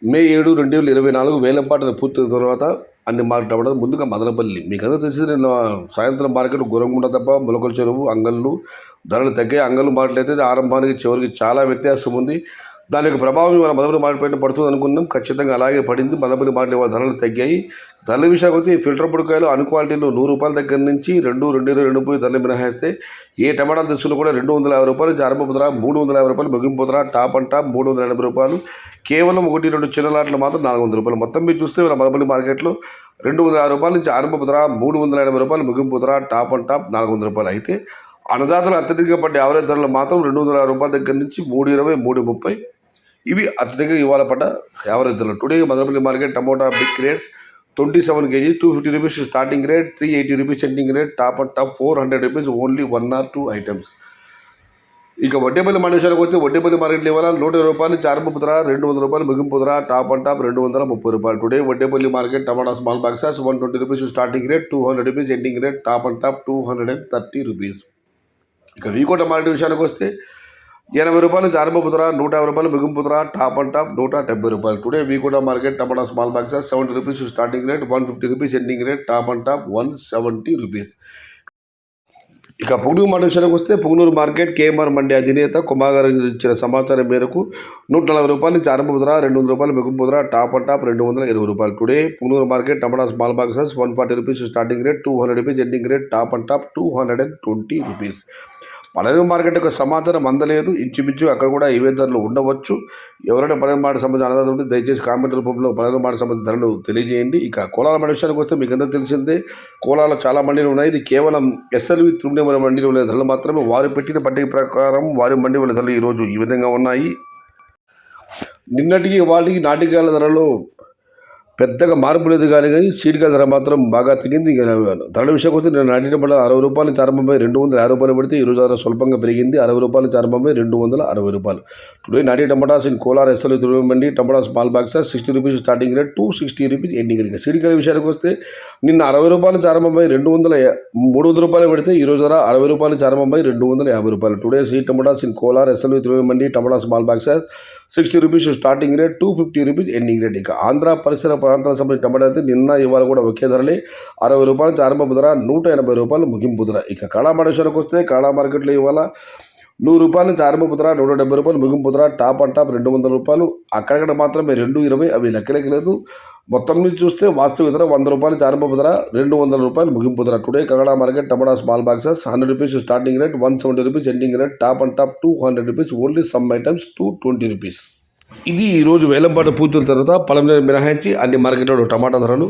మే 7, 2024 వేలంపాట పూర్తయిన తర్వాత అన్ని మార్కెట్ అవ్వడం ముందుగా మదనపల్లి. మీకందరూ తెలిసింది నిన్న సాయంత్రం మార్కెట్ గోరంగుంట తప్ప మొలకల చెరువు, అంగళ్ళు ధరలు తగ్గాయి. అంగళ్ళు మార్కెట్ అయితే ఆరంభానికి చివరికి చాలా వ్యత్యాసం ఉంది. దాని యొక్క ప్రభావం ఇవాళ మదనపల్లి మార్కెట్ పైన పడుతుంది అనుకున్నాం. ఖచ్చితంగా అలాగే పడింది. మదనపల్లి మార్కెట్ ఇవాళ ధరలు తగ్గాయి. ధరల విషయానికి వస్తే ఫిల్టర్ పొడికాయలు అన్ క్వాలిటీలో ₹100 దగ్గర నుంచి 2.20 ధరలు మినహాయిస్తే ఏ టమాటాలు తీసుకున్నా కూడా ₹250 నుంచి ఆరంభపు ధర ₹350 ముగింపు ధర టాప్ అండ్ టాప్ ₹380. కేవలం 1-2 చిన్న లాట్లు మాత్రం ₹400. మొత్తం మీరు చూస్తే ఇలా మదనపల్లి మార్కెట్లో ₹260 నుంచి ఆరంభపు ధర ₹380 ముగింపు ధర టాప్ అండ్ టాప్ ₹400. అయితే అన్నదాతలు అత్యధికంగా పడ్డ యావరేజ్ ధరలు మాత్రం ₹260 దగ్గర నుంచి ₹320, ₹330 ఇవి అత్యధికంగా ఇవాళ పడ్డ యావరేజ్ ధరలు. Today Madanapalle market tomato big rates 27 kg, ₹250 starting rate, ₹380 ending rate, top and top ₹400 only 1 or 2 items. ఇక వడ్డేపల్లి మండి విషయానికి వస్తే వడ్డేపల్లి మార్కెట్లో ఇవాళ ₹120 నుంచి ఆరంభపు ధర ₹200 ముగింపు ధర top and top ₹230. Today Vaddepalli market టమాటా small boxes ₹120 starting rate, ₹200 ending rate, top and top ₹230. ఇక వీకోట మార్కెట్ విషయానికి వస్తే ₹80 నుంచి ఆరంభపు ధర ₹150 ముగింపు ధర top and top ₹170. Today V Kota market టమాటా small boxes ₹70 starting rate, ₹150 ending rate, top and top ₹170. ఇక పొంగనూరు మార్కెట్ విషయానికి వస్తే పొంగనూరు మార్కెట్ కేఎంఆర్ మండి అధినేత కుమార్ ఇచ్చిన సమాచారం మేరకు ₹140 నుంచి ఆరంభపు ధర ₹200 ముగింపు ధర top and top ₹220. Today Punganur market టమాటా small boxes ₹140 starting rate, ₹200 ending rate, top and top ₹220. పలవ మార్కెట్ యొక్క సమాచారం అందలేదు. ఇంచుమించు అక్కడ కూడా ఇవే ధరలు ఉండవచ్చు. ఎవరైనా పలవ మాట సంబంధించిన అన్నదాత ఉంటే దయచేసి కామెంట్ రూపంలో పలవ మాట సంబంధించిన ధరలు తెలియజేయండి. ఇక కోలాల మండి విషయానికి వస్తే మీకు అందరూ తెలిసిందే, కోలాలో చాలా మండీలు ఉన్నాయి. ఇది కేవలం ఎస్ఎల్వి త్రిమునేమల మండీలో ఉండే ధరలు మాత్రమే. వారు పెట్టిన పట్టిక ప్రకారం వారి మండి వాళ్ళ ధరలు ఈరోజు ఈ విధంగా ఉన్నాయి. నిన్నటికి వాటికి నాటికాయల ధరలు పెద్దగా మార్పు లేదు కానీ సీడ్కాయ ధర మాత్రం బాగా తగ్గింది. ధరల విషయానికి వస్తే నేను నాటిన పంట ₹60 నుంచి ఆరంభమై ₹250 పడితే ఈరోజు ధర స్వల్పంగా పెరిగింది. ₹60 నుంచి ఆరంభమై ₹260. టుడే నాటి టమాటాస్ ఇన్ కోలార్ ఎస్ఎల్ మండి టమాటా small boxes ₹60 starting rate, ₹260 ending rate. సీడ్కాయ విషయానికి వస్తే నిన్న ₹60 నుంచి ఆరంభమై ₹300 పెడితే ఈరోజు ధర ₹60 నుంచి ఆరంభమై ₹250. Today seed tomatoes in Kolar SL మండి టమాటా small boxes ₹60 starting rate, ₹250 ending rate. ఇక ఆంధ్ర పరిసర ప్రాంతాలకు సంబంధించిన టమాటా అయితే నిన్న ఇవాళ కూడా ఒకే ధరలే. ₹60 నుంచి ఆరంభపు ధర, ₹180 ముగింపు ధర. ఇక కాళా విషయానికి వస్తే కాళా మార్కెట్లో ఇవాళ ₹100 నుంచి ఆరంభపు ధర, ₹170 ముగింపు ధర, టాప్ అండ్ టాప్ ₹200. అక్కడక్కడ మాత్రమే 220, అవి లెక్కలకి లేదు. మొత్తం మీద చూస్తే వాస్తవిక ధర ₹100 నుంచి ఆరంభపు ధర, ₹200 ముగింపు ధర. టుడే కగడా మార్కెట్ టమాటా small boxes ₹100 starting rate, ₹170 ending rate, top and top ₹200 only some items ₹220. ఇది ఈరోజు వేలంపాట పూర్తయిన తర్వాత పలంనేరు మినహాయించి అన్ని మార్కెట్లో టమాటా ధరలు